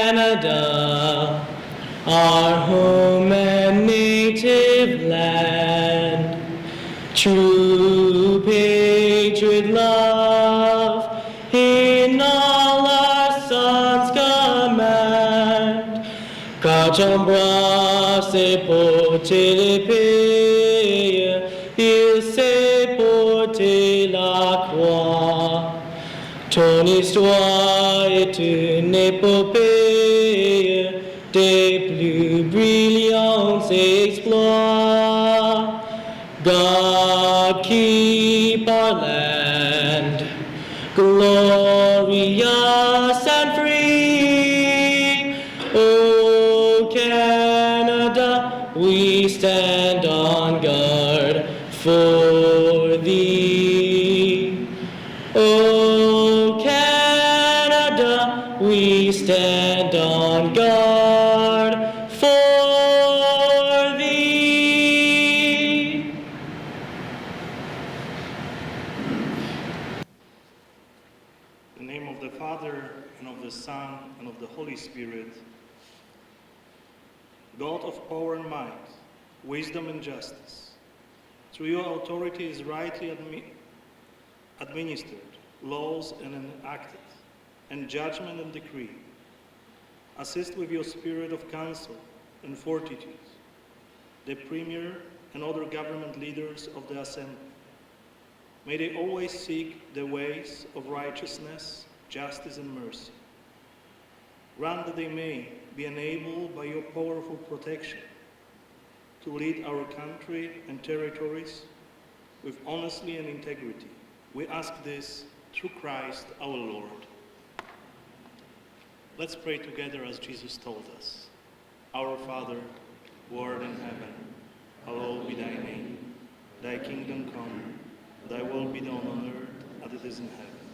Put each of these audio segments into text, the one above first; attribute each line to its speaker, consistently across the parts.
Speaker 1: Canada, our home and native land. True patriot love in all our sons command. Quand embrasse porter l'épée, il sait porter la croix. Ton histoire est une épopée des plus brillants exploits. God keep our land glorious and free. Oh Canada, we stand on guard for thee. Oh Canada, we stand on guard for thee.
Speaker 2: In the name of the Father, and of the Son, and of the Holy Spirit, God of power and might, wisdom and justice, through your authority is rightly administered, laws and enacted, and judgment and decree. Assist with your spirit of counsel and fortitude the Premier and other government leaders of the Assembly. May they always seek the ways of righteousness, justice, and mercy. Grant that they may be enabled by your powerful protection to lead our country and territories with honesty and integrity. We ask this through Christ our Lord. Let's pray together as Jesus told us. Our Father, who art in heaven, hallowed be thy name. Thy kingdom come, thy will be done on earth as it is in heaven.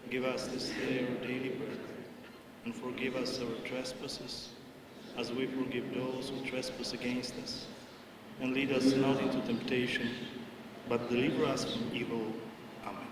Speaker 2: Give us this day our daily bread, and forgive us our trespasses, as we forgive those who trespass against us. And lead us not into temptation, but deliver us from evil. Amen.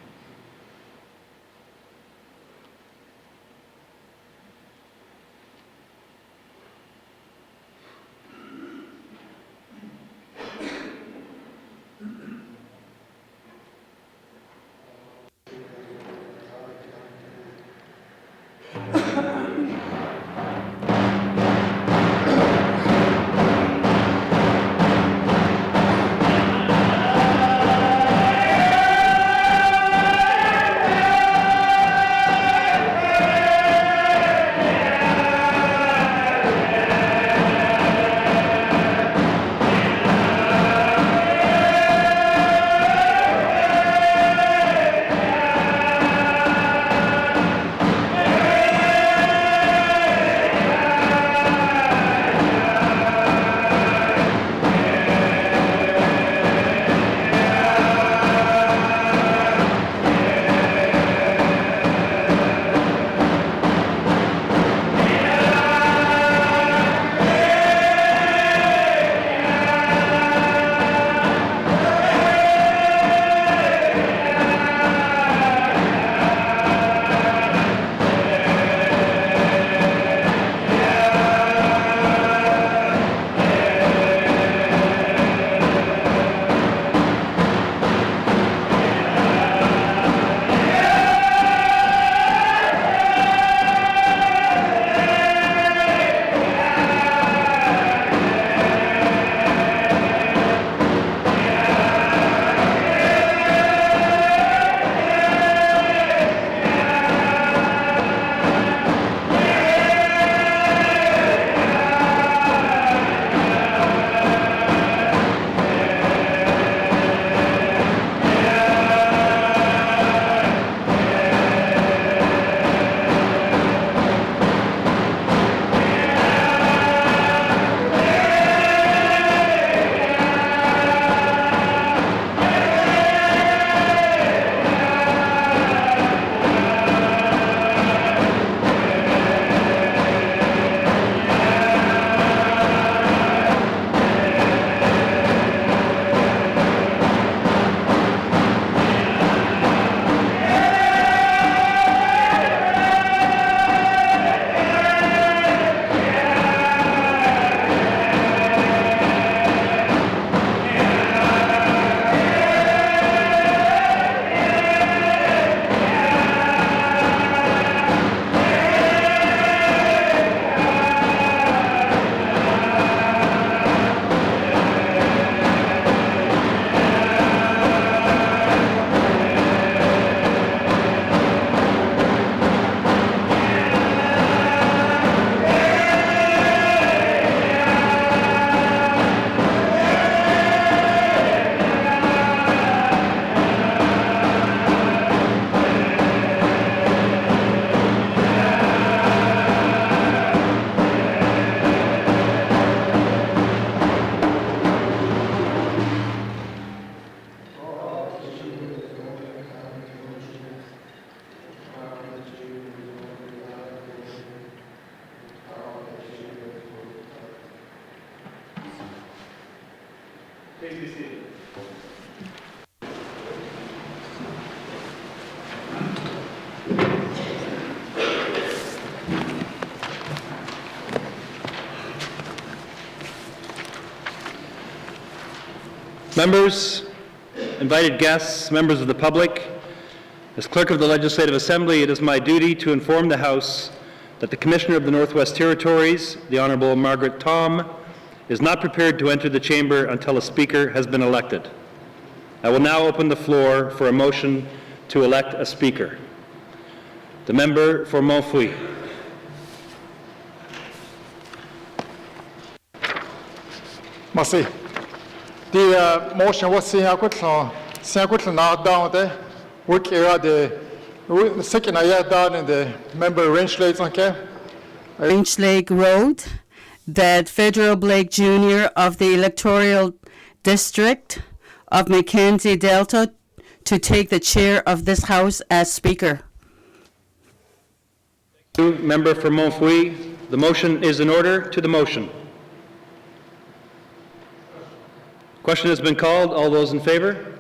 Speaker 2: Please be seated.
Speaker 3: Members, invited guests, members of the public, as Clerk of the Legislative Assembly, it is my duty to inform the House that the Commissioner of the Northwest Territories, the Honorable Margaret Tom, is not prepared to enter the chamber until a Speaker has been elected. I will now open the floor for a motion to elect a Speaker. The member for Montfouille.
Speaker 4: Merci. The motion was seen now down there. We carry the second down in the member Range Lake, okay?
Speaker 5: Range Lake Road, that Federal Blake Jr. of the Electoral District of Mackenzie Delta to take the chair of this House as Speaker.
Speaker 3: Member for Montfouille, the motion is in order. To the motion. Question has been called. All those in favor?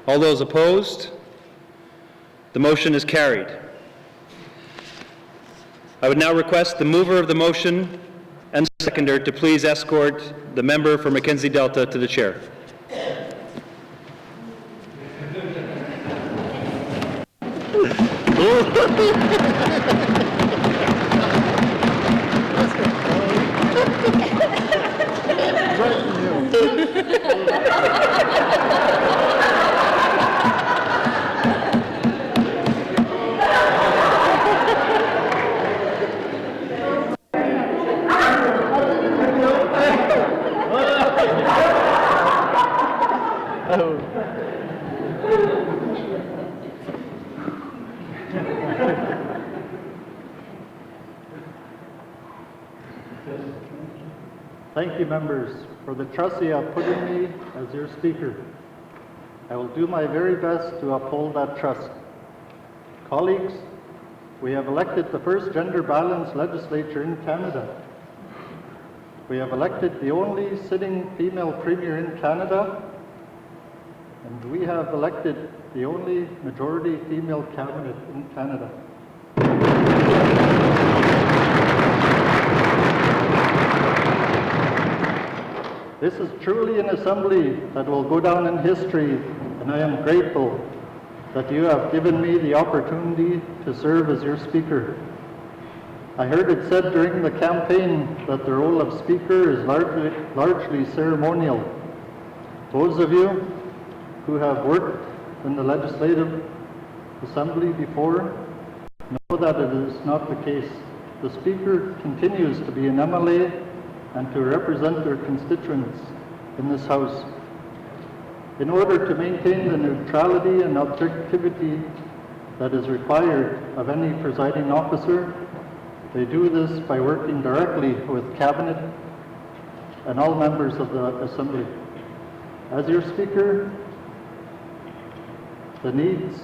Speaker 3: All those opposed? The motion is carried. I would now request the mover of the motion and seconder to please escort the member for Mackenzie Delta to the chair.
Speaker 6: Thank you, members, for the trust you have put in me as your Speaker. I will do my very best to uphold that trust. Colleagues, we have elected the first gender-balanced legislature in Canada. We have elected the only sitting female Premier in Canada, and we have elected the only majority female cabinet in Canada. This is truly an assembly that will go down in history, and I am grateful that you have given me the opportunity to serve as your Speaker. I heard it said during the campaign that the role of Speaker is largely ceremonial. Those of you who have worked in the Legislative Assembly before know that it is not the case. The Speaker continues to be an MLA and to represent their constituents in this House. In order to maintain the neutrality and objectivity that is required of any presiding officer, they do this by working directly with Cabinet and all members of the Assembly. As your Speaker, the needs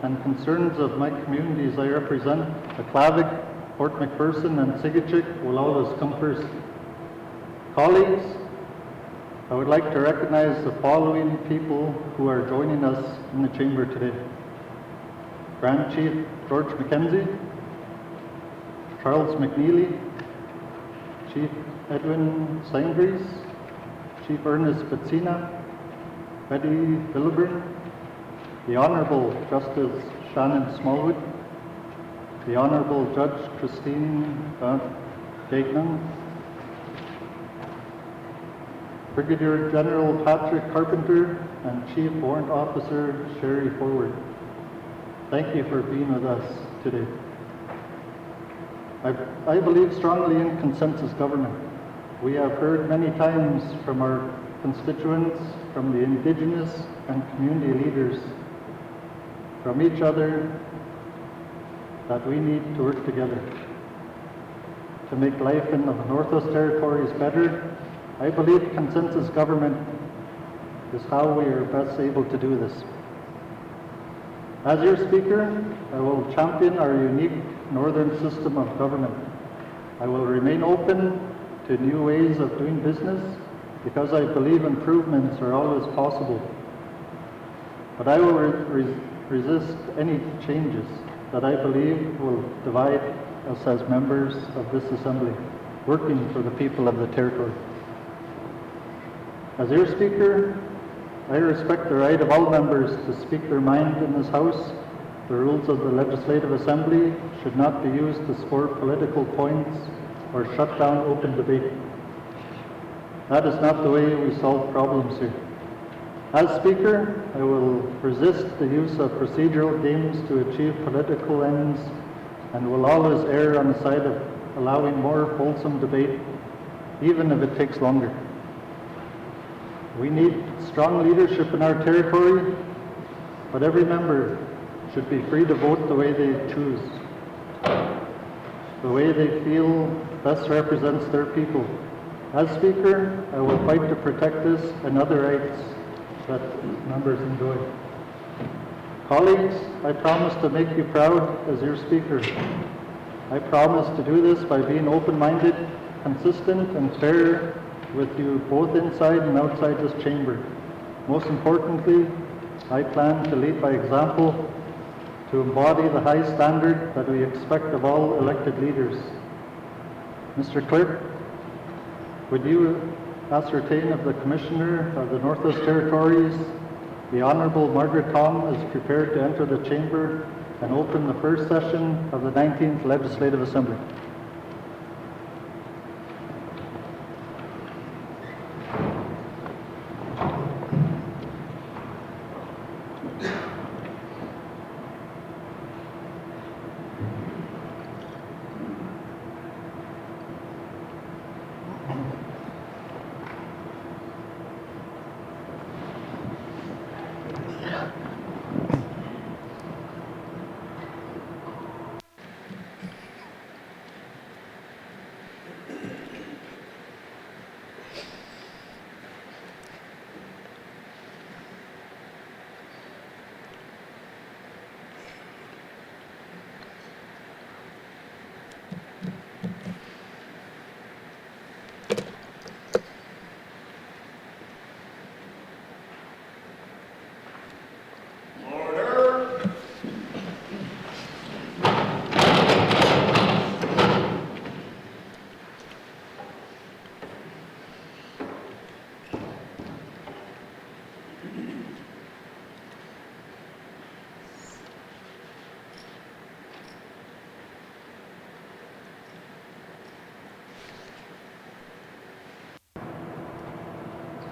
Speaker 6: and concerns of my communities I represent, Aklavik, Port McPherson, and Sigachik, will always come first. Colleagues, I would like to recognize the following people who are joining us in the chamber today. Grand Chief George McKenzie, Charles McNeely, Chief Edwin Sangries, Chief Ernest Betsina, Betty Villeburn, the Honourable Justice Shannon Smallwood, the Honourable Judge Christine Gagnon, Brigadier General Patrick Carpenter, and Chief Warrant Officer Sherry Forward. Thank you for being with us today. I believe strongly in consensus government. We have heard many times from our constituents, from the Indigenous and community leaders, from each other, that we need to work together to make life in the Northwest Territories better. I believe consensus government is how we are best able to do this. As your Speaker, I will champion our unique northern system of government. I will remain open to new ways of doing business because I believe improvements are always possible. But I will resist any changes that I believe will divide us as members of this assembly, working for the people of the territory. As your speaker, I respect the right of all members to speak their mind in this House. The rules of the Legislative Assembly should not be used to score political points or shut down open debate. That is not the way we solve problems here. As Speaker, I will resist the use of procedural games to achieve political ends and will always err on the side of allowing more wholesome debate, even if it takes longer. We need strong leadership in our territory, but every member should be free to vote the way they choose, the way they feel best represents their people. As Speaker, I will fight to protect this and other rights that members enjoy. Colleagues, I promise to make you proud as your Speaker. I promise to do this by being open-minded, consistent, and fair with you both inside and outside this chamber. Most importantly, I plan to lead by example, to embody the high standard that we expect of all elected leaders. Mr. Clerk, would you ascertain if the Commissioner of the Northwest Territories, the Honourable Margaret Tom, is prepared to enter the chamber and open the first session of the 19th Legislative Assembly?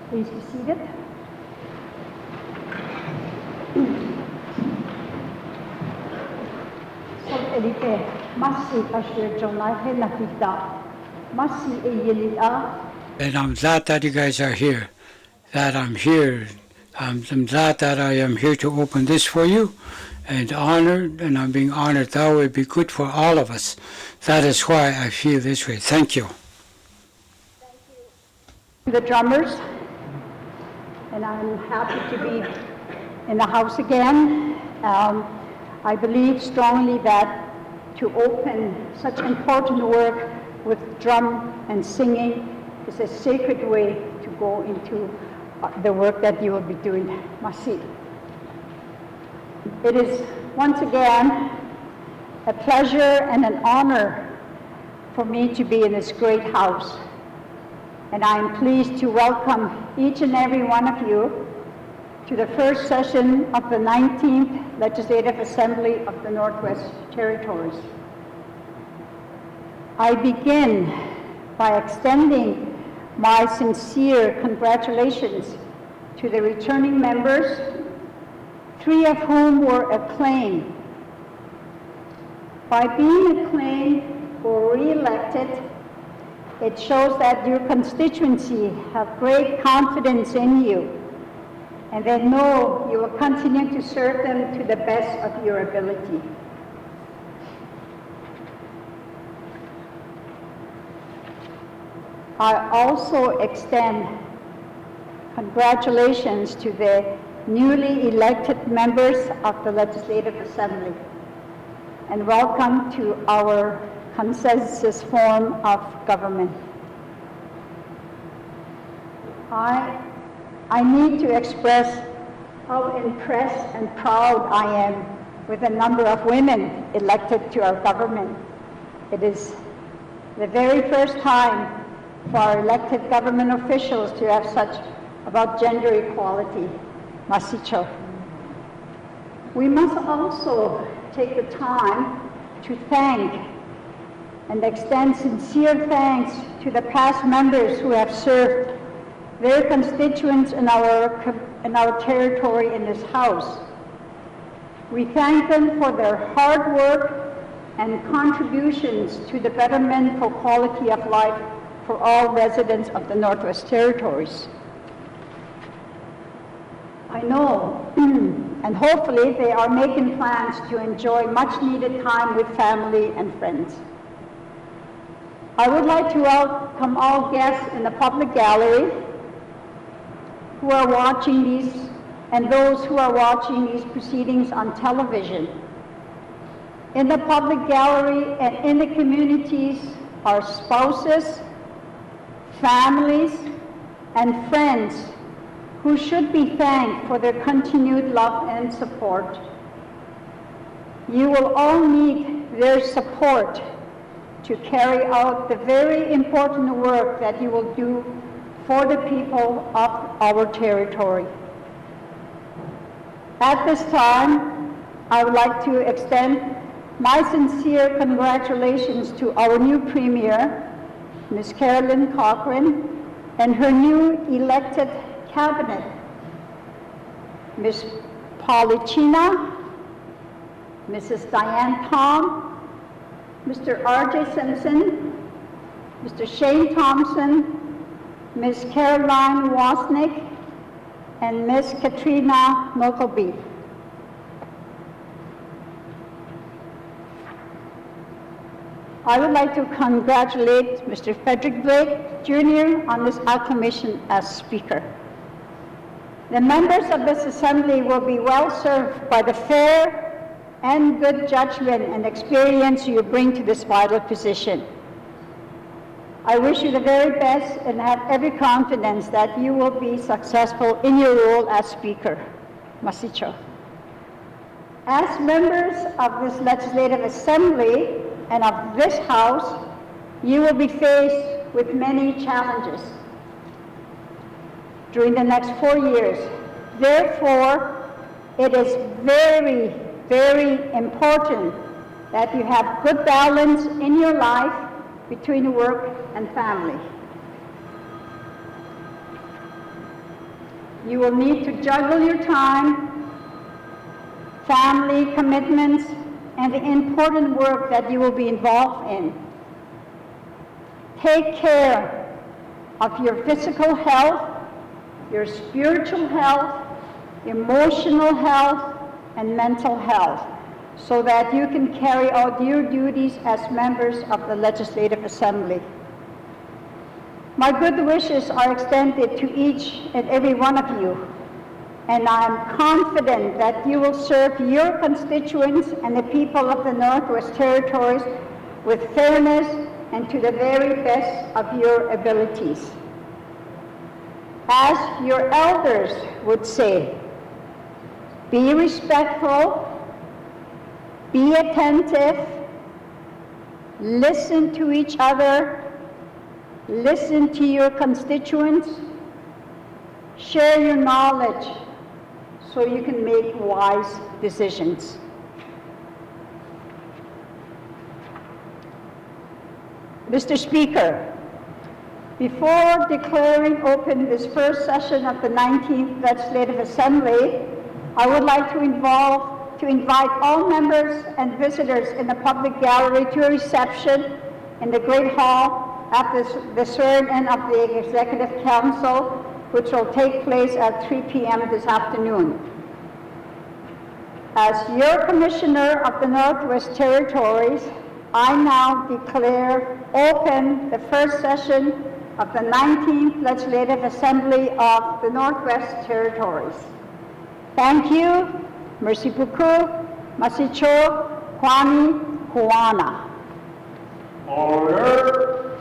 Speaker 7: Please be seated. Elite, Masi Ashir Jonai Henafita, Masi Eyelita.
Speaker 8: And I'm glad that you guys are here, that I'm here. I'm glad that I am here to open this for you, and honored, and I'm being honored. That would be good for all of us. That is why I feel this way. Thank you.
Speaker 7: The drummers, and I'm happy to be in the House again. I believe strongly that to open such important work with drum and singing is a sacred way to go into the work that you will be doing, Masi. It is once again a pleasure and an honor for me to be in this great house. And I am pleased to welcome each and every one of you to the first session of the 19th Legislative Assembly of the Northwest Territories. I begin by extending my sincere congratulations to the returning members, 3 of whom were acclaimed. By being acclaimed or re-elected, it shows that your constituency have great confidence in you, and they know you will continue to serve them to the best of your ability. I also extend congratulations to the newly elected members of the Legislative Assembly, and welcome to our consensus form of government. I need to express how impressed and proud I am with the number of women elected to our government. It is the very first time for our elected government officials to have such about gender equality. Masicho. We must also take the time to thank and extend sincere thanks to the past members who have served their constituents in our territory in this House. We thank them for their hard work and contributions to the betterment for quality of life for all residents of the Northwest Territories. I know, and hopefully they are making plans to enjoy much needed time with family and friends. I would like to welcome all guests in the public gallery who are watching these, and those who are watching these proceedings on television. In the public gallery and in the communities are spouses, families, and friends who should be thanked for their continued love and support. You will all need their support to carry out the very important work that you will do for the people of our territory. At this time, I would like to extend my sincere congratulations to our new Premier, Ms. Carolyn Cochran, and her new elected cabinet, Ms. Paulicina, Mrs. Diane Tom, Mr. R.J. Simpson, Mr. Shane Thompson, Ms. Caroline Wasnick, and Ms. Katrina Mokelby. I would like to congratulate Mr. Frederick Blake Jr. on this acclamation as Speaker. The members of this Assembly will be well served by the fair and good judgment and experience you bring to this vital position. I wish you the very best and have every confidence that you will be successful in your role as Speaker. Masicho. As members of this Legislative Assembly and of this House, you will be faced with many challenges during the next 4 years. Therefore, it is very, very important that you have good balance in your life between work and family. You will need to juggle your time, family commitments, and the important work that you will be involved in. Take care of your physical health, your spiritual health, emotional health, and mental health, so that you can carry out your duties as members of the Legislative Assembly. My good wishes are extended to each and every one of you, and I'm confident that you will serve your constituents and the people of the Northwest Territories with fairness and to the very best of your abilities. As your elders would say, be respectful, be attentive, listen to each other, listen to your constituents, share your knowledge so you can make wise decisions. Mr. Speaker, before declaring open this first session of the 19th Legislative Assembly, I would like to invite all members and visitors in the public gallery to a reception in the Great Hall after the swearing-in of the Executive Council, which will take place at 3 p.m. this afternoon. As your Commissioner of the Northwest Territories, I now declare open the first session of the 19th Legislative Assembly of the Northwest Territories. Thank you. Merci beaucoup. Masicho, Kwani, Huana. Order.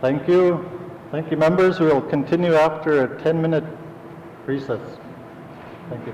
Speaker 6: Thank you. Thank you, members. We will continue after a 10-minute recess. Thank you.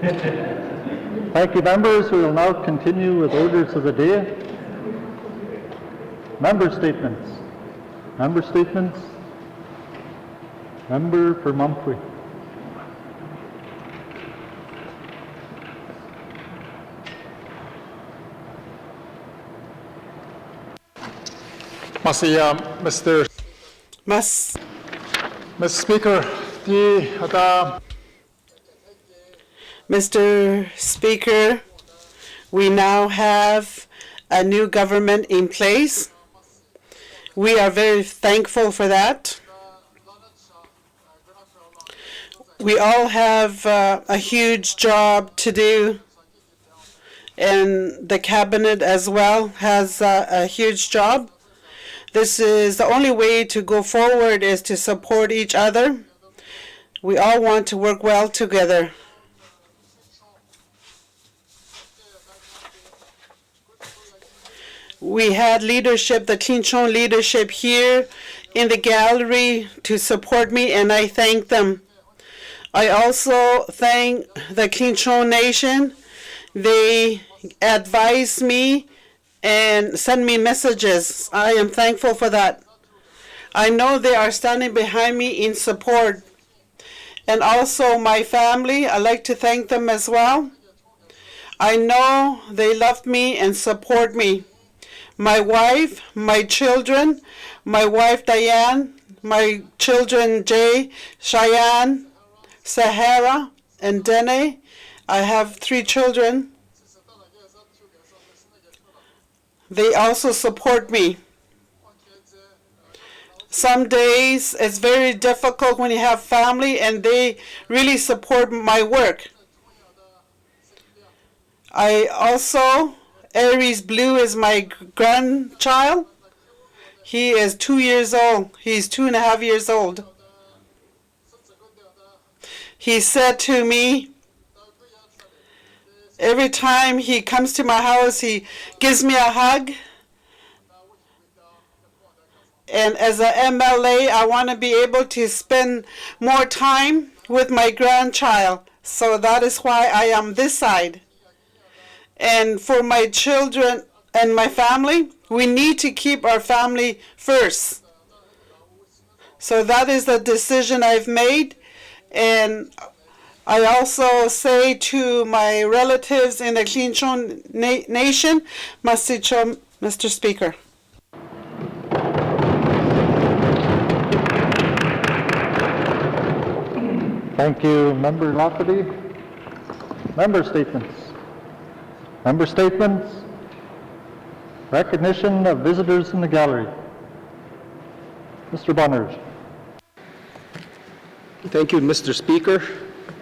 Speaker 6: Thank you, members. We will now continue with orders of the day. Member statements. Member statements. Member for Mumphrey.
Speaker 4: Mr. Speaker,
Speaker 5: Mr. Speaker, we now have a new government in place. We are very thankful for that. We all have a huge job to do, and the cabinet as well has a huge job. This is the only way to go forward is to support each other. We all want to work well together. We had leadership, the Clinchon leadership here in the gallery to support me, and I thank them. I also thank the Clinchon Nation. They advised me and send me messages. I am thankful for that. I know they are standing behind me in support. And also my family, I'd like to thank them as well. I know they love me and support me. My wife, my children, my wife Diane, my children Jay, Cheyenne, Sahara, and Dene. I have 3 children. They also support me. Some days it's very difficult when you have family, and they really support my work. I also, Aries Blue is my grandchild. He is 2 years old. He's 2.5 years old. He said to me, every time he comes to my house, he gives me a hug. And as an MLA, I want to be able to spend more time with my grandchild. So that is why I am this side. And for my children and my family, we need to keep our family first. So that is the decision I've made. And I also say to my relatives in the Clinchon Nation, Masicho, Mr. Speaker.
Speaker 6: Thank you, Member Lafferty. Member statements. Member statements. Recognition of visitors in the gallery. Mr. Bonner.
Speaker 9: Thank you, Mr. Speaker.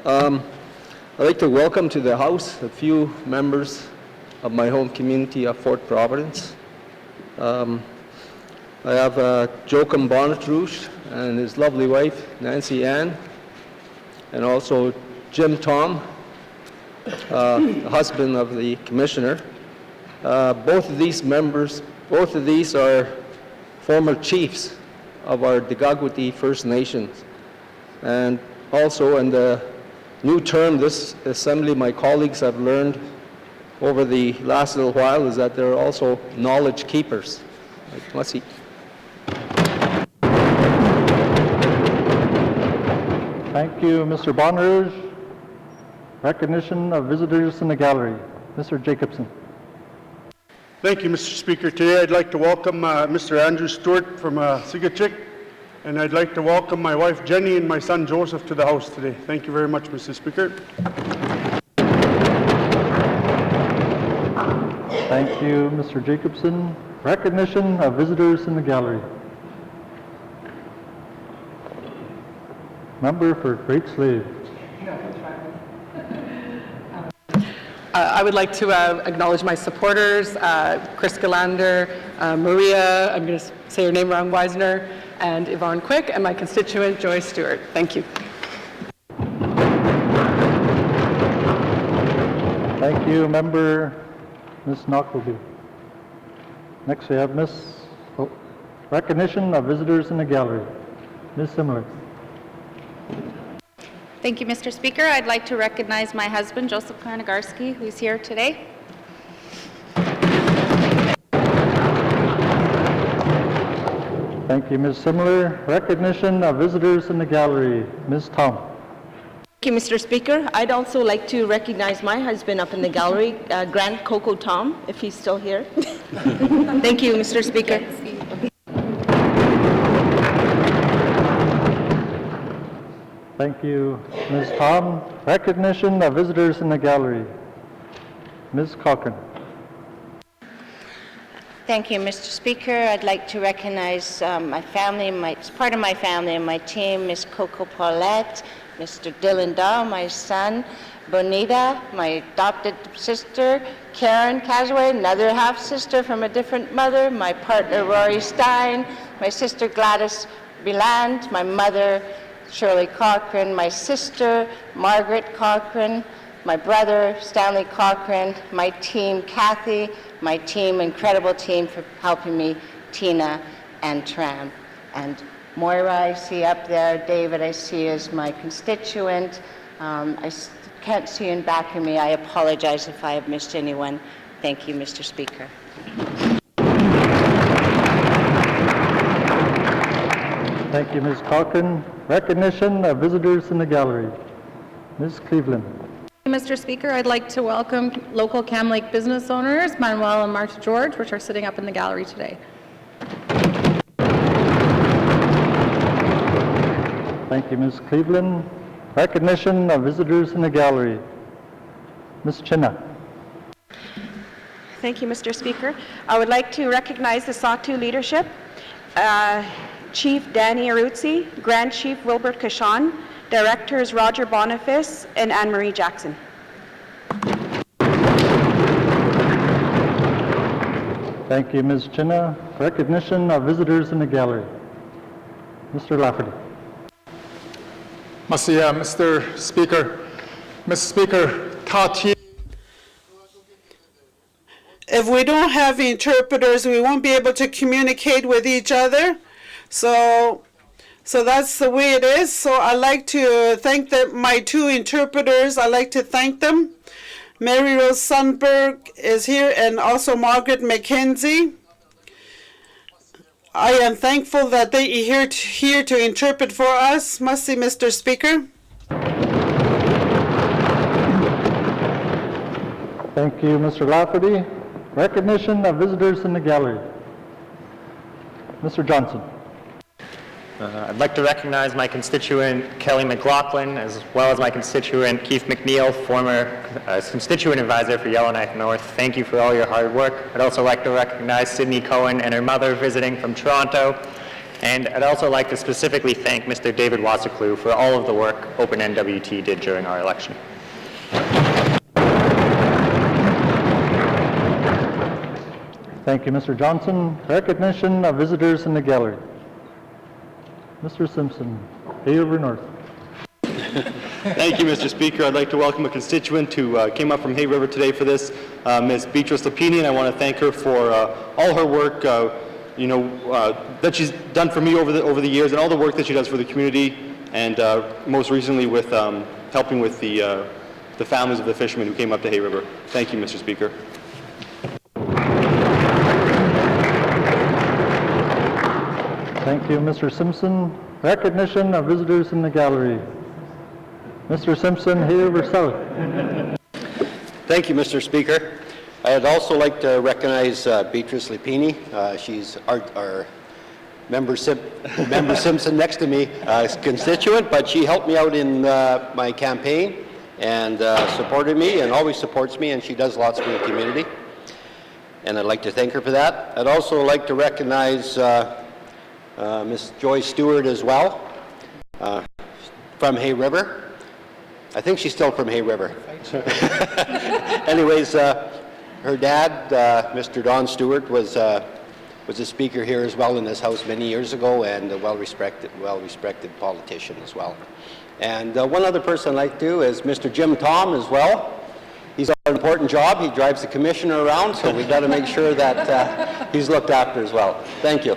Speaker 9: I'd like to welcome to the House a few members of my home community of Fort Providence. I have Joachim Bonnetrouche and his lovely wife, Nancy Ann, and also Jim Tom, the husband of the commissioner. Both of these are former chiefs of our N.W.T First Nations. And also in the new term, this assembly, my colleagues have learned over the last little while is that they're also knowledge keepers. Let's see.
Speaker 6: Thank you, Mr. Bonner. Recognition of visitors in the gallery. Mr. Jacobson.
Speaker 10: Thank you, Mr. Speaker. Today I'd like to welcome Mr. Andrew Stewart from Sigachik, and I'd like to welcome my wife Jenny and my son Joseph to the House today. Thank you very much, Mr. Speaker.
Speaker 6: Thank you, Mr. Jacobson. Recognition of visitors in the gallery. Member for Great Slave.
Speaker 11: I would like to acknowledge my supporters, Chris Galander, Maria, I'm going to say her name wrong, Weisner, and Yvonne Quick, and my constituent, Joyce Stewart. Thank you.
Speaker 6: Thank you, Member Ms. Knockleby. Next we have recognition of visitors in the gallery. Ms. Simler.
Speaker 12: Thank you, Mr. Speaker. I'd like to recognize my husband, Joseph Klanagarski, who's here today.
Speaker 6: Thank you, Ms. Simler. Recognition of visitors in the gallery. Ms. Tom.
Speaker 13: Thank you, Mr. Speaker. I'd also like to recognize my husband up in the gallery, Grant Coco Tom, if he's still here. Thank you, Mr. Speaker.
Speaker 6: Thank you, Ms. Tom. Recognition of visitors in the gallery. Ms. Cochran.
Speaker 14: Thank you, Mr. Speaker. I'd like to recognize my family, part of my family and my team, Ms. Coco Paulette, Mr. Dylan Dahl, my son, Bonita, my adopted sister, Karen Casaway, another half-sister from a different mother, my partner, Rory Stein, my sister, Gladys Beland, my mother, Shirley Cochran, my sister, Margaret Cochran, my brother, Stanley Cochran, my team, Kathy, my team, incredible team for helping me, Tina and Tram. And Moira, I see up there. David, I see as my constituent. Can't see in back of me. I apologize if I have missed anyone. Thank you, Mr. Speaker.
Speaker 6: Thank you, Ms. Cochran. Recognition of visitors in the gallery. Ms. Cleveland.
Speaker 12: Mr. Speaker, I'd like to welcome local Cam Lake business owners, Manuel and Marta George, which are sitting up in the gallery today.
Speaker 6: Thank you, Ms. Cleveland. Recognition of visitors in the gallery. Ms. Chinna.
Speaker 15: Thank you, Mr. Speaker. I would like to recognize the SATU leadership, Chief Danny Aruzzi, Grand Chief Wilbert Kashan, Directors Roger Boniface and Anne-Marie Jackson.
Speaker 6: Thank you, Ms. Chinna. Recognition of visitors in the gallery. Mr. Lafferty.
Speaker 4: Mr. Speaker. Mr. Speaker, Tati.
Speaker 16: If we don't have interpreters, we won't be able to communicate with each other. So that's the way it is. So I'd like to thank my two interpreters. I'd like to thank them. Mary Rose Sundberg is here and also Margaret McKenzie. I am thankful that they are here to interpret for us. Merci, Mr. Speaker.
Speaker 6: Thank you, Mr. Lafferty. Recognition of visitors in the gallery. Mr. Johnson.
Speaker 17: I'd like to recognize my constituent Kelly McLaughlin, as well as my constituent Keith McNeil, former constituent advisor for Yellowknife North. Thank you for all your hard work. I'd also like to recognize Sydney Cohen and her mother visiting from Toronto. And I'd also like to specifically thank Mr. David Wasserklew for all of the work Open N.W.T. did during our election.
Speaker 6: Thank you, Mr. Johnson. Recognition of visitors in the gallery. Mr. Simpson, Hay River North.
Speaker 3: Thank you, Mr. Speaker. I'd like to welcome a constituent who came up from Hay River today for this, Ms. Beatrice Lapini, and I want to thank her for all her work, that she's done for me over the years, and all the work that she does for the community, and most recently with helping with the families of the fishermen who came up to Hay River. Thank you, Mr. Speaker.
Speaker 6: Thank you, Mr. Simpson. Recognition of visitors in the gallery. Mr. Simpson, Hay River South.
Speaker 18: Thank you, Mr. Speaker. I'd also like to recognize Beatrice Lapini. She's our member Simpson next to me, constituent, but she helped me out in my campaign and supported me and always supports me, and she does lots for the community. And I'd like to thank her for that. I'd also like to recognize Ms. Joy Stewart as well, from Hay River. I think she's still from Hay River. Anyways, her dad, Mr. Don Stewart, was a speaker here as well in this house many years ago, and a well-respected politician as well. And one other person I'd like to is Mr. Jim Tom as well. He's got an important job. He drives the commissioner around, so we've got to make sure that he's looked after as well. Thank you.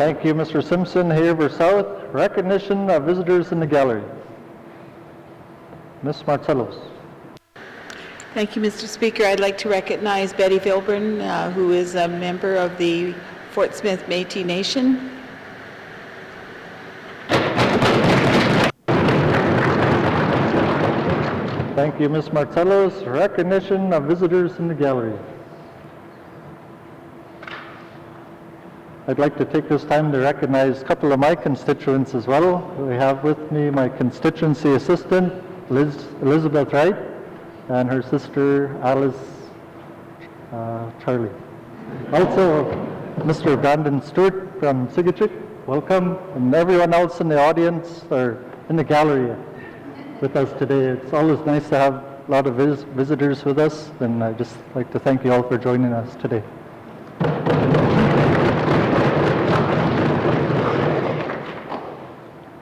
Speaker 6: Thank you, Mr. Simpson. Haver South, recognition of visitors in the gallery. Ms. Marcellos.
Speaker 19: Thank you, Mr. Speaker. I'd like to recognize Betty Vilburn, who is a member of the Fort Smith Métis Nation.
Speaker 6: Thank you, Ms. Marcellos. Recognition of visitors in the gallery. I'd like to take this time to recognize a couple of my constituents as well. We have with me my constituency assistant, Elizabeth Wright, and her sister, Alice Charlie. Also, Mr. Brandon Stewart from Sigachik, welcome, and everyone else in the audience or in the gallery with us today. It's always nice to have a lot of visitors with us, and I'd just like to thank you all for joining us today.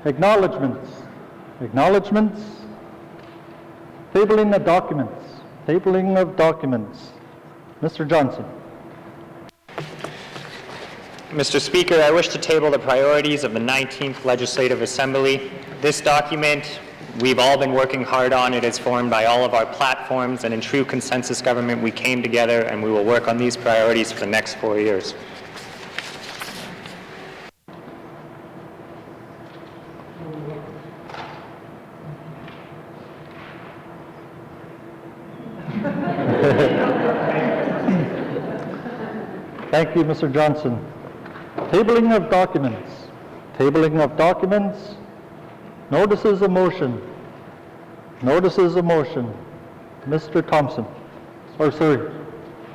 Speaker 6: Acknowledgments. Acknowledgments. Tabling of documents. Tabling of documents. Mr. Johnson.
Speaker 17: Mr. Speaker, I wish to table the priorities of the 19th Legislative Assembly. This document, we've all been working hard on. It is formed by all of our platforms, and in true consensus government, we came together and we will work on these priorities for the next 4 years.
Speaker 6: Thank you, Mr. Johnson. Tabling of documents. Tabling of documents. Notices of motion. Notices of motion. Mr. Thompson. Or sorry,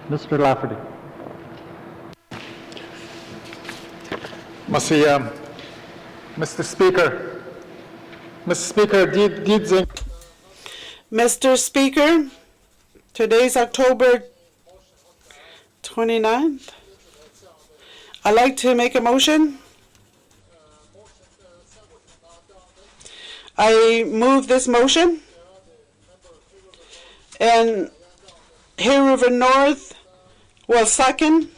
Speaker 6: Mr. Lafferty.
Speaker 4: Mr. Speaker. Mr. Speaker,
Speaker 16: Mr. Speaker, today's October 29th. I'd like to make a motion. I move this motion, and Hill River North will second.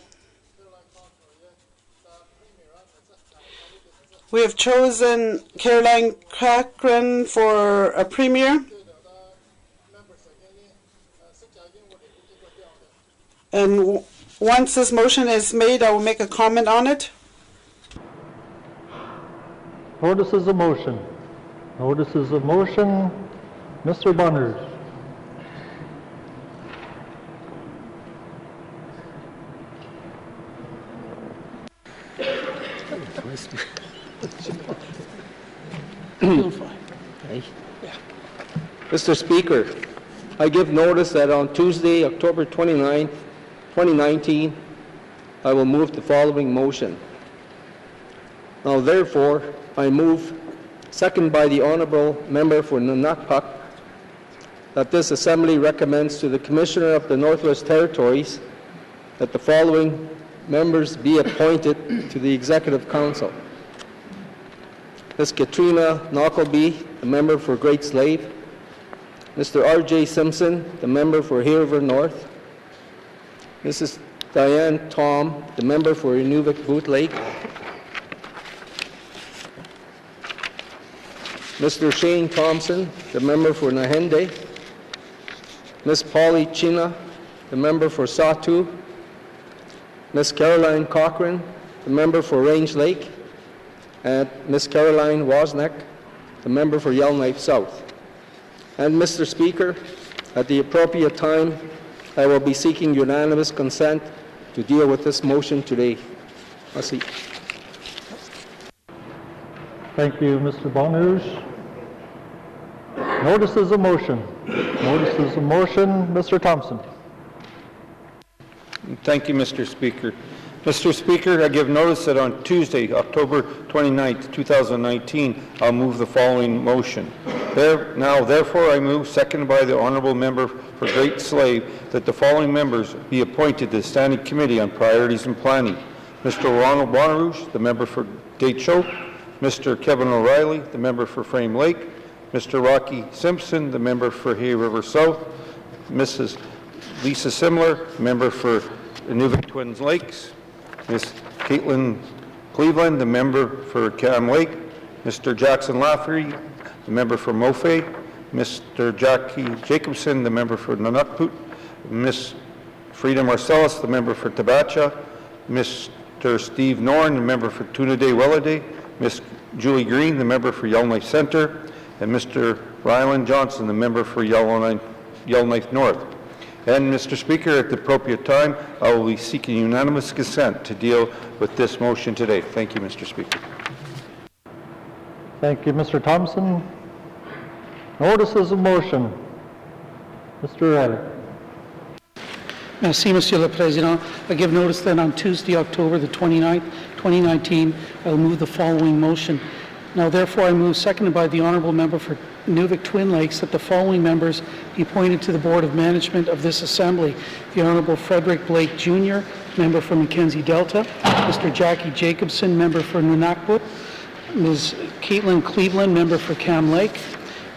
Speaker 16: We have chosen Caroline Cochran for a premier. And once this motion is made, I will make a comment on it.
Speaker 6: Notices of motion. Notices of motion. Mr. Bonners.
Speaker 9: Mr. Speaker, I give notice that on Tuesday, October 29th, 2019, I will move the following motion. Now therefore, I move, second by the Honourable Member for Nunakpak, that this Assembly recommends to the Commissioner of the Northwest Territories that the following members be appointed to the Executive Council. Ms. Katrina Knockleby, the member for Great Slave. Mr. R.J. Simpson, the member for Hill River North. Mrs. Diane Tom, the member for Inuvik-Boot Lake. Mr. Shane Thompson, the member for Nahende. Ms. Polly China, the member for Satu. Ms. Caroline Cochran, the member for Range Lake. And Ms. Caroline Wozniak, the member for Yellowknife South. And Mr. Speaker, at the appropriate time, I will be seeking unanimous consent to deal with this motion today. Merci.
Speaker 6: Thank you, Mr. Bonners. Notices of motion. Notices of motion. Mr. Thompson.
Speaker 3: Thank you, Mr. Speaker. Mr. Speaker, I give notice that on Tuesday, October 29th, 2019, I'll move the following motion. Therefore, I move, seconded by the Honourable Member for Great Slave, that the following members be appointed to the Standing Committee on Priorities and Planning. Mr. Ronald Bonarouche, the member for Deitcho. Mr. Kevin O'Reilly, the member for Frame Lake. Mr. Rocky Simpson, the member for Hay River South. Mrs. Lisa Simler, member for Inuvik Twin Lakes. Ms. Caitlin
Speaker 20: Cleveland, the member for Cam Lake, Mr. Jackson Lafferty, the member for Mofe, Mr. Jackie Jacobson, the member for Nunukput, Ms. Frida Marcellus, the member for Tabacha, Mr. Steve Norn, the member for Tunaday-Welladay, Ms. Julie Green, the member for Yellowknife Center, and Mr. Ryland Johnson, the member for Yellowknife North. And, Mr. Speaker, at the appropriate time, I will be seeking unanimous consent to deal with this motion today. Thank you, Mr. Speaker.
Speaker 6: Thank you, Mr. Thompson. Notices of motion. Mr. O'Reilly.
Speaker 21: Merci, Monsieur le Président. I give notice that on Tuesday, October the 29th, 2019, I will move the following motion. Now, therefore, I move, seconded by the Honourable Member for Nunavut Twin Lakes, that the following members be appointed to the Board of Management of this Assembly. The Honourable Frederick Blake Jr., Member for Mackenzie Delta, Mr. Jackie Jacobson, Member for Nunakput, Ms. Caitlin Cleveland, Member for Cam Lake,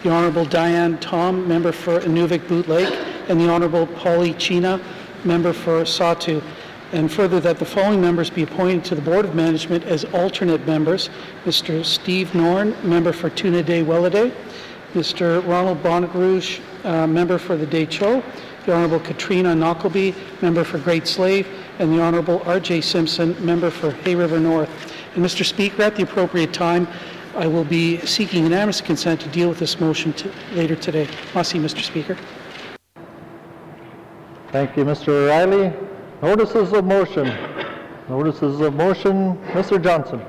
Speaker 21: the Honourable Diane Tom, Member for Inuvik Boot Lake, and the Honourable Polly China, Member for Satu. And further, that the following members be appointed to the Board of Management as alternate members: Mr. Steve Norn, Member for Tunaday-Welladay, Mr. Ronald Bonnetrouge, Member for the Deschaux, the Honourable Katrina Knockleby, Member for Great Slave, and the Honourable R.J. Simpson, Member for Hay River North. And Mr. Speaker, at the appropriate time, I will be seeking unanimous consent to deal with this motion later today. Merci, Mr. Speaker.
Speaker 6: Thank you, Mr. O'Reilly. Notices of motion. Notices of motion. Mr. Johnson.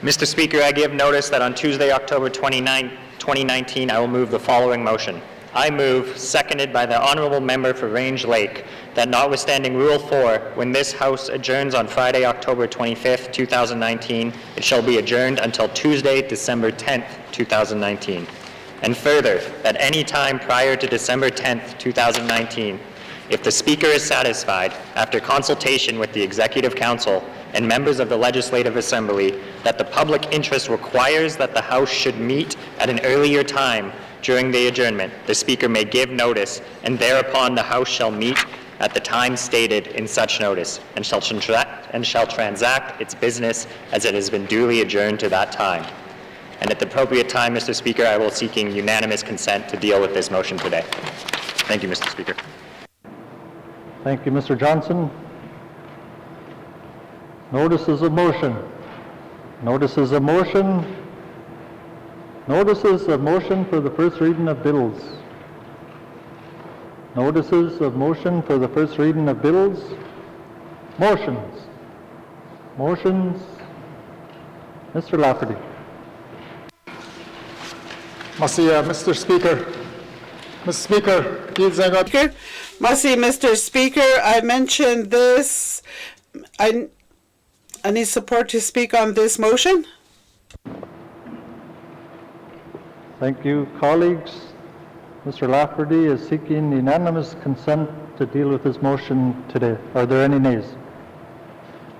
Speaker 17: Mr. Speaker, I give notice that on Tuesday, October 29, 2019, I will move the following motion. I move, seconded by the Honourable Member for Range Lake, that notwithstanding Rule 4, when this House adjourns on Friday, October 25th, 2019, it shall be adjourned until Tuesday, December 10th, 2019. And further, that any time prior to December 10th, 2019, if the Speaker is satisfied, after consultation with the Executive Council and members of the Legislative Assembly, that the public interest requires that the House should meet at an earlier time during the adjournment, the Speaker may give notice, and thereupon the House shall meet at the time stated in such notice, and shall transact its business as it has been duly adjourned to that time. And at the appropriate time, Mr. Speaker, I will seeking unanimous consent to deal with this motion today. Thank you, Mr. Speaker.
Speaker 6: Thank you, Mr. Johnson. Notices of motion. Notices of motion. Notices of motion for the first reading of bills. Notices of motion for the first reading of bills. Motions. Motions. Mr. Lafferty.
Speaker 4: Mr. Speaker. Mr. Speaker,
Speaker 16: Merci, Mr. Speaker. I mentioned this. I need support to speak on this motion.
Speaker 6: Thank you, colleagues. Mr. Lafferty is seeking unanimous consent to deal with this motion today. Are there any nays?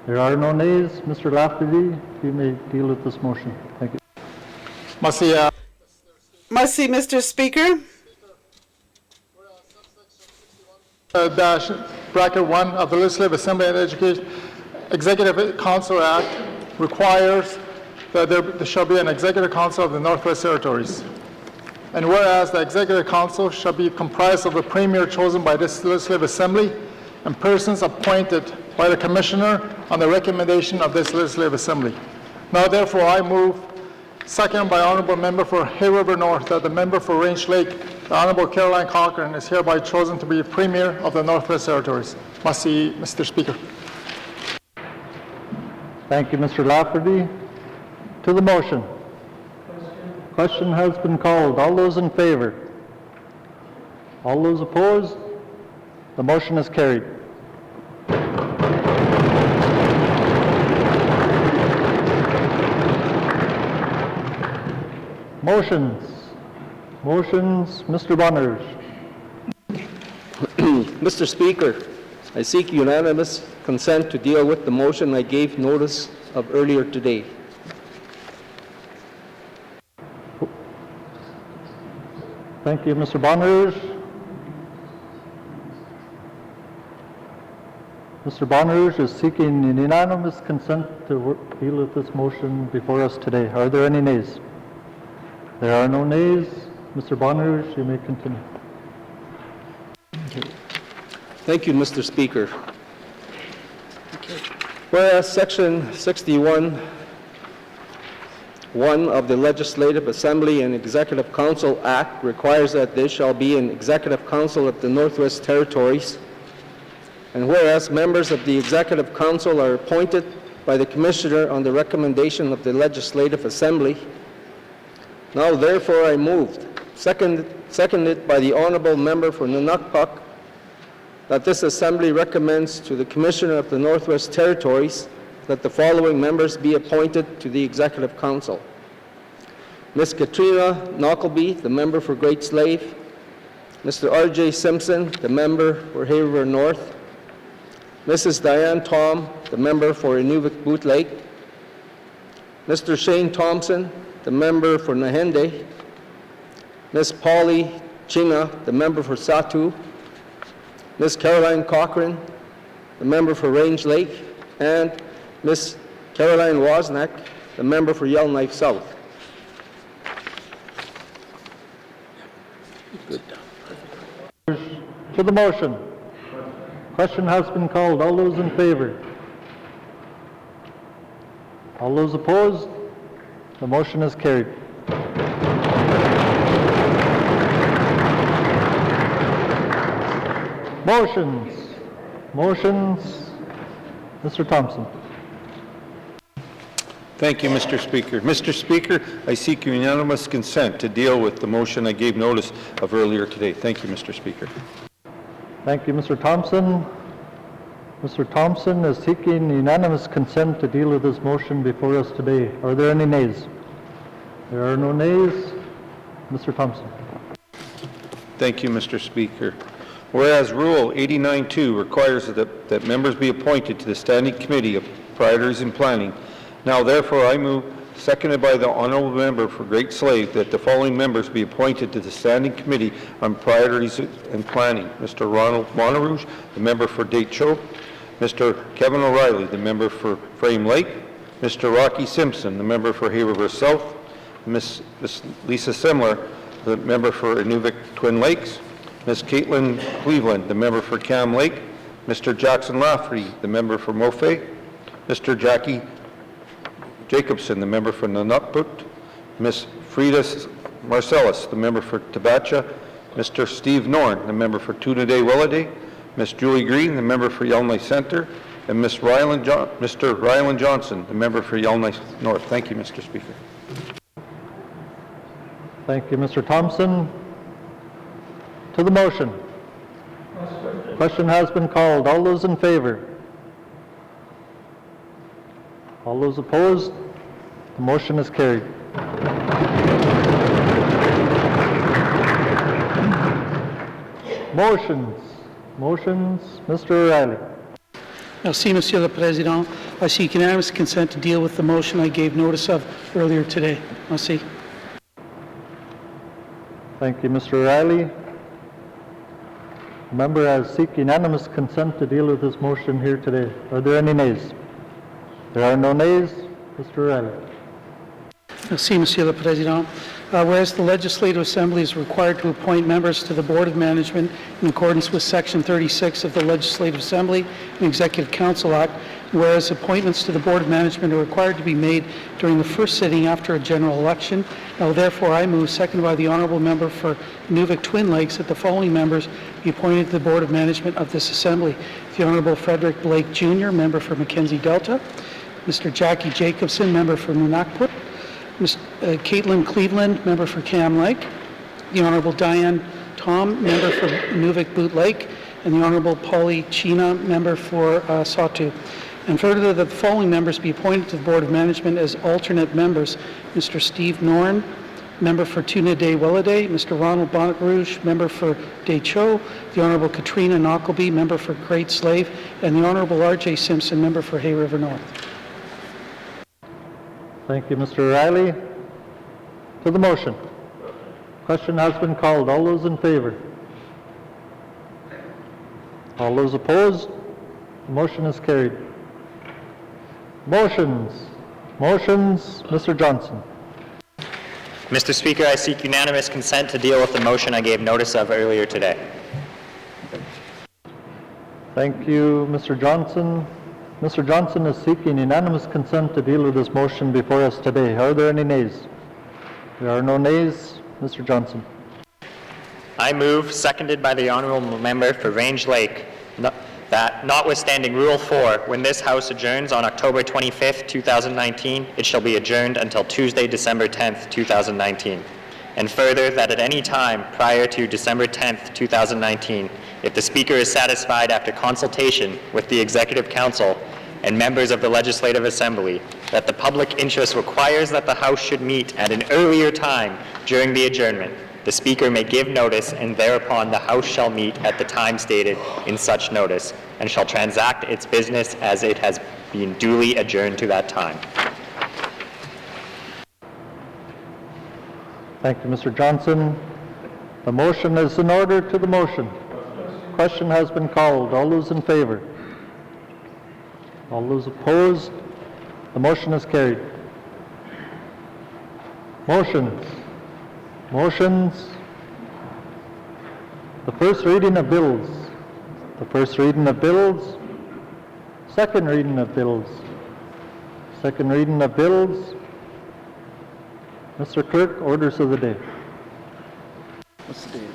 Speaker 6: There are no nays. Mr. Lafferty, you may deal with this motion. Thank you.
Speaker 16: Merci, Mr. Speaker.
Speaker 4: Dash bracket 1 of the Legislative Assembly and Education Executive Council Act requires that there shall be an Executive Council of the Northwest Territories. And whereas the Executive Council shall be comprised of a premier chosen by this Legislative Assembly and persons appointed by the Commissioner on the recommendation of this Legislative Assembly. Now therefore I move, seconded by Honourable Member for Hay River North, that the member for Range Lake, the Honourable Caroline Cochran, is hereby chosen to be Premier of the Northwest Territories. Merci, Mr. Speaker.
Speaker 6: Thank you, Mr. Lafferty. To the motion. Question has been called. All those in favor? All those opposed? The motion is carried. Motions. Motions. Mr. Bonners.
Speaker 9: Mr. Speaker, I seek unanimous consent to deal with the motion I gave notice of earlier today.
Speaker 6: Thank you, Mr. Bonners. Mr. Bonnerouge is seeking unanimous consent to deal with this motion before us today. Are there any nays? There are no nays. Mr. Bonnerouge, you may continue.
Speaker 9: Thank you, Mr. Speaker. Whereas Section 61(1) of the Legislative Assembly and Executive Council Act requires that there shall be an Executive Council of the Northwest Territories, and whereas members of the Executive Council are appointed by the Commissioner on the recommendation of the Legislative Assembly, now therefore I moved, seconded by the Honourable Member for Nunukpuk, that this Assembly recommends to the Commissioner of the Northwest Territories that the following members be appointed to the Executive Council. Ms. Katrina Knockleby, the member for Great Slave, Mr. R.J. Simpson, the member for Hay River North, Mrs. Diane Tom, the member for Inuvik-Boot Lake, Mr. Shane Thompson, the member for Nahende, Ms. Polly China, the member for Satu, Ms. Caroline Cochran, the member for Range Lake, and Ms. Caroline Wozniak, the member for Yellowknife South. Good.
Speaker 6: To the motion. Question has been called. All those in favor? All those opposed? The motion is carried. Motions. Mr. Thompson.
Speaker 20: Thank you, Mr. Speaker. Mr. Speaker, I seek unanimous consent to deal with the motion I gave notice of earlier today. Thank you, Mr. Speaker.
Speaker 6: Thank you, Mr. Thompson. Mr. Thompson is seeking unanimous consent to deal with this motion before us today. Are there any nays? There are no nays. Mr. Thompson.
Speaker 20: Thank you, Mr. Speaker. Whereas Rule 89.2 requires that members be appointed to the Standing Committee of Priorities and Planning, now therefore I move, seconded by the Honourable Member for Great Slave, that the following members be appointed to the Standing Committee on Priorities and Planning. Mr. Ronald Bonnerouge, the member for Deschaux, Mr. Kevin O'Reilly, the member for Frame Lake, Mr. Rocky Simpson, the member for Hay River South, Ms. Lisa Simler, the member for Inuvik Twin Lakes, Ms. Caitlin Cleveland, the member for Cam Lake, Mr. Jackson Lafferty, the member for Mofe, Mr. Jackie Jacobson, the member for Nunukput, Ms. Frida Marcellus, the member for Tabacha, Mr. Steve Norn, the member for Tuna-Day-Welladay, Ms. Julie Green, the member for Yellowknife Centre, and Mr. Ryland Johnson, the member for Yellowknife North. Thank you, Mr. Speaker.
Speaker 6: Thank you, Mr. Thompson. To the motion. Question has been called. All those in favor? All those opposed? The motion is carried. Motions. Mr. O'Reilly.
Speaker 21: Merci, Monsieur le Président. I seek unanimous consent to deal with the motion I gave notice of earlier today. Merci.
Speaker 6: Thank you, Mr. O'Reilly. The member has seek unanimous consent to deal with this motion here today. Are there any nays? There are no nays. Mr. O'Reilly.
Speaker 21: Merci, Monsieur le Président. Whereas the Legislative Assembly is required to appoint members to the Board of Management in accordance with Section 36 of the Legislative Assembly and Executive Council Act, whereas appointments to the Board of Management are required to be made during the first sitting after a general election, now therefore I move, seconded by the Honourable Member for Inuvik Twin Lakes, that the following members be appointed to the Board of Management of this Assembly. The Honourable Frederick Blake Jr., Member for Mackenzie Delta, Mr. Jackie Jacobson, Member for Nunukput, Ms. Caitlin Cleveland, Member for Cam Lake, the Honourable Diane Tom, Member for Inuvik-Boot Lake, and the Honourable Polly China, Member for Satu. And further, that the following members be appointed to the Board of Management as alternate members: Mr. Steve Norn, Member for Tuna-Day-Welladay, Mr. Ronald Bonnerouge, Member for Deschaux, the Honourable Katrina Knockleby, Member for Great Slave, and the Honourable R.J. Simpson, Member for Hay River North.
Speaker 6: Thank you, Mr. O'Reilly. To the motion. Question has been called. All those in favor? All those opposed? The motion is carried. Motions. Mr. Johnson.
Speaker 17: Mr. Speaker, I seek unanimous consent to deal with the motion I gave notice of earlier today.
Speaker 6: Thank you, Mr. Johnson. Mr. Johnson is seeking unanimous consent to deal with this motion before us today. Are there any nays? There are no nays. Mr. Johnson.
Speaker 17: I move, seconded by the honourable member for Range Lake, that notwithstanding Rule 4, when this House adjourns on October 25th, 2019, it shall be adjourned until Tuesday, December 10th, 2019. And further, that at any time prior to December 10th, 2019, if the Speaker is satisfied after consultation with the Executive Council and members of the Legislative Assembly that the public interest requires that the House should meet at an earlier time during the adjournment, the Speaker may give notice, and thereupon the House shall meet at the time stated in such notice, and shall transact its business as it has been duly adjourned to that time.
Speaker 6: Thank you, Mr. Johnson. The motion is in order to the motion. Question has been called. All those in favor? All those opposed? The motion is carried. Motions. The first reading of bills. Second reading of bills. Mr. Clerk, orders of the day.
Speaker 3: What's the date?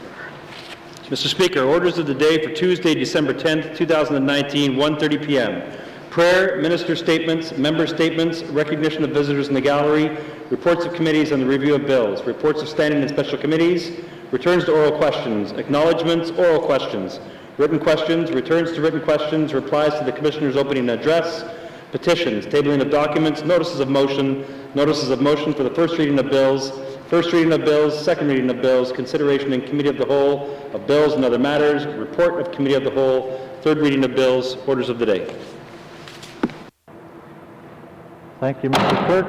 Speaker 3: Mr. Speaker, orders of the day for Tuesday, December 10th, 2019, 1:30 p.m. Prayer, minister statements, member statements, recognition of visitors in the gallery, reports of committees and the review of bills, reports of standing and special committees, returns to oral questions, acknowledgments, oral questions, written questions, returns to written questions, replies to the Commissioner's opening address, petitions, tabling of documents, notices of motion for the first reading of bills, second reading of bills, consideration in committee of the whole of bills and other matters, report of committee of the whole, third reading of bills, orders of the day.
Speaker 6: Thank you, Mr. Clerk.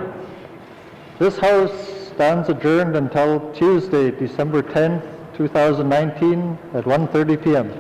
Speaker 6: This House stands adjourned until Tuesday, December 10th, 2019 at 1:30 p.m.